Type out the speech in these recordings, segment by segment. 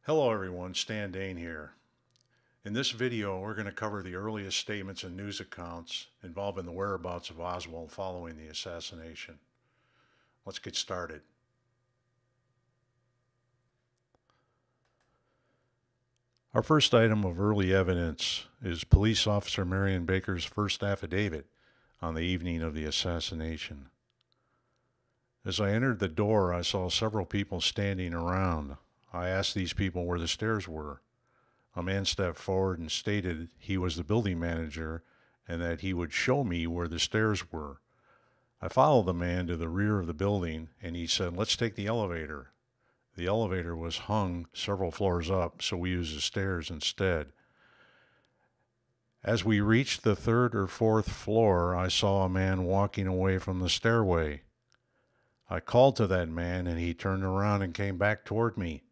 Hello everyone, Stan Dane here. In this video, we're going to cover the earliest statements and news accounts involving the whereabouts of Oswald following the assassination. Let's get started. Our first item of early evidence is Police Officer Marion Baker's first affidavit on the evening of the assassination. As I entered the door, I saw several people standing around. I asked these people where the stairs were. A man stepped forward and stated he was the building manager and that he would show me where the stairs were. I followed the man to the rear of the building and he said, "Let's take the elevator." The elevator was hung several floors up, so we used the stairs instead. As we reached the third or fourth floor, I saw a man walking away from the stairway. I called to that man and he turned around and came back toward me.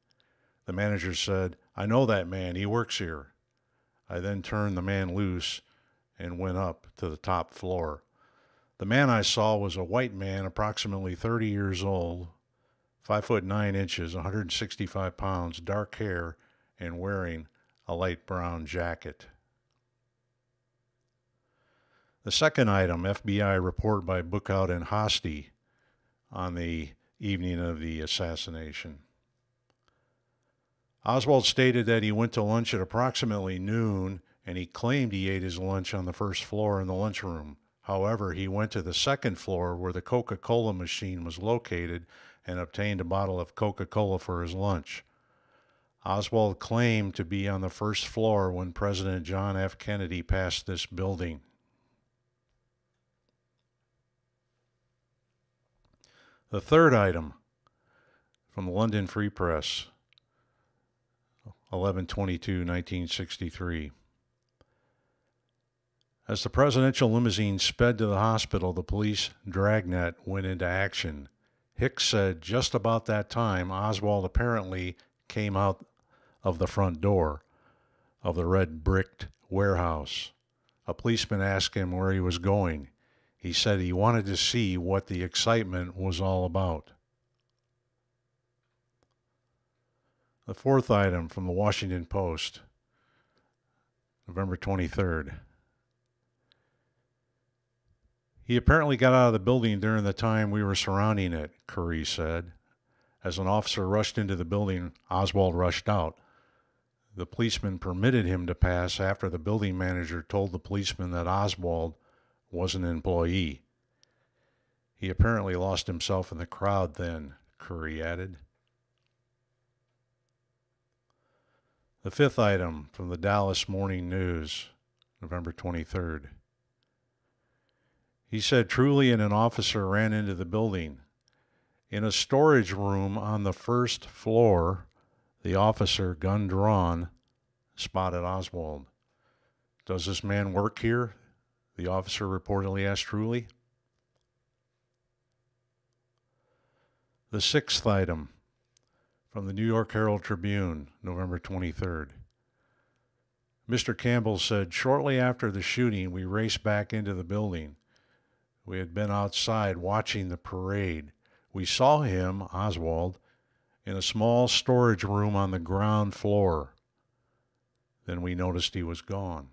The manager said, "I know that man, he works here." I then turned the man loose and went up to the top floor. The man I saw was a white man, approximately 30 years old, 5'9" 165 pounds, dark hair, and wearing a light brown jacket. The second item, FBI report by Bookout and Hosty on the evening of the assassination. Oswald stated that he went to lunch at approximately noon, and he claimed he ate his lunch on the first floor in the lunchroom. However, he went to the second floor where the Coca-Cola machine was located and obtained a bottle of Coca-Cola for his lunch. Oswald claimed to be on the first floor when President John F. Kennedy passed this building. The third item from the London Free Press, 11/22/1963. As the presidential limousine sped to the hospital, the police dragnet went into action. Hicks said just about that time, Oswald apparently came out of the front door of the red bricked warehouse. A policeman asked him where he was going. He said he wanted to see what the excitement was all about. The fourth item from the Washington Post, November 23rd. He apparently got out of the building during the time we were surrounding it, Curry said. As an officer rushed into the building, Oswald rushed out. The policeman permitted him to pass after the building manager told the policeman that Oswald was an employee. He apparently lost himself in the crowd then, Curry added. The fifth item from the Dallas Morning News, November 23rd. He said Truly and an officer ran into the building. In a storage room on the first floor, the officer, gun drawn, spotted Oswald. "Does this man work here?" the officer reportedly asked Truly. The sixth item from the New York Herald Tribune, November 23rd. Mr. Campbell said, "Shortly after the shooting, we raced back into the building. We had been outside watching the parade. We saw him, Oswald, in a small storage room on the ground floor. Then we noticed he was gone."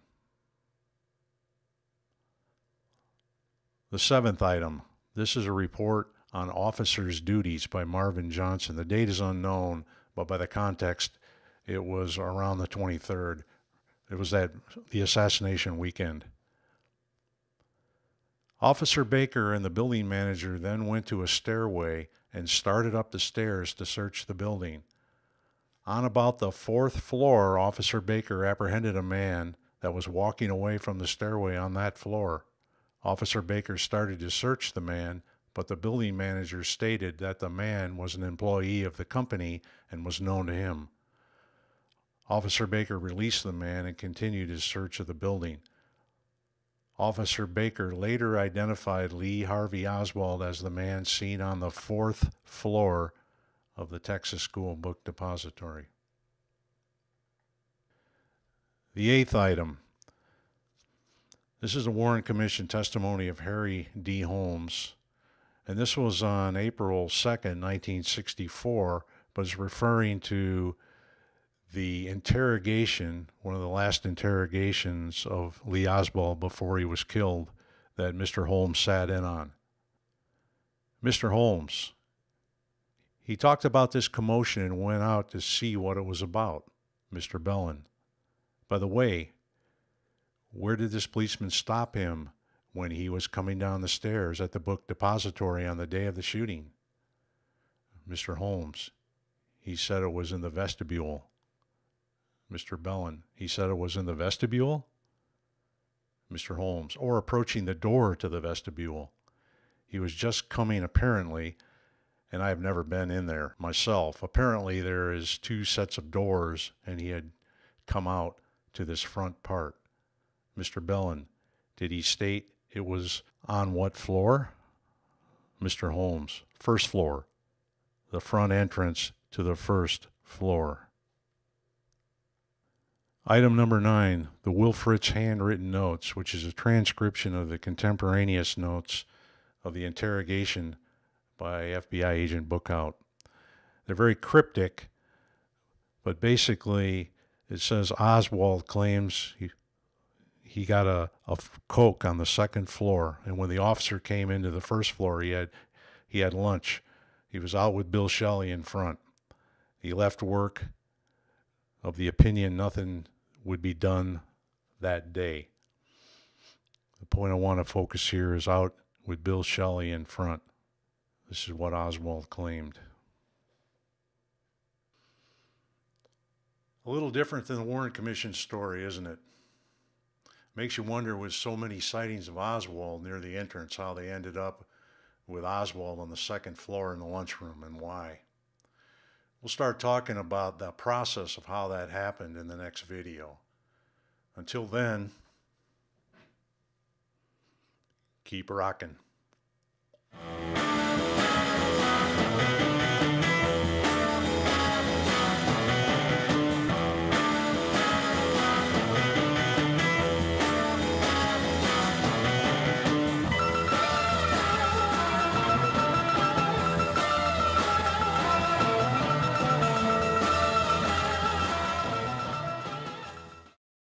The seventh item. This is a report on officers' duties by Marvin Johnson. The date is unknown, but by the context, it was around the 23rd. It was the assassination weekend. Officer Baker and the building manager then went to a stairway and started up the stairs to search the building. On about the fourth floor, Officer Baker apprehended a man that was walking away from the stairway on that floor. Officer Baker started to search the man, but the building manager stated that the man was an employee of the company and was known to him. Officer Baker released the man and continued his search of the building. Officer Baker later identified Lee Harvey Oswald as the man seen on the fourth floor of the Texas School Book Depository. The eighth item. This is a Warren Commission testimony of Harry D. Holmes, and this was on April 2nd, 1964, but is referring to the interrogation, one of the last interrogations of Lee Oswald before he was killed, that Mr. Holmes sat in on. Mr. Holmes, he talked about this commotion and went out to see what it was about. Mr. Bellin, by the way, where did this policeman stop him when he was coming down the stairs at the book depository on the day of the shooting? Mr. Holmes, he said it was in the vestibule. Mr. Bellin, he said it was in the vestibule? Mr. Holmes, or approaching the door to the vestibule. He was just coming, apparently, and I have never been in there myself. Apparently there is 2 sets of doors, and he had come out to this front part. Mr. Bellin, did he state it was on what floor? Mr. Holmes, first floor. The front entrance to the first floor. Item number 9, the Wilfritz handwritten notes, which is a transcription of the contemporaneous notes of the interrogation by FBI agent Bookout. They're very cryptic, but basically it says Oswald claims he got a Coke on the 2nd floor, and when the officer came into the 1st floor, he had lunch. He was out with Bill Shelley in front. He left work of the opinion nothing would be done that day. The point I want to focus here is out with Bill Shelley in front. This is what Oswald claimed. A little different than the Warren Commission story, isn't it? Makes you wonder, with so many sightings of Oswald near the entrance, how they ended up with Oswald on the 2nd floor in the lunchroom and why. We'll start talking about the process of how that happened in the next video. Until then, keep rocking.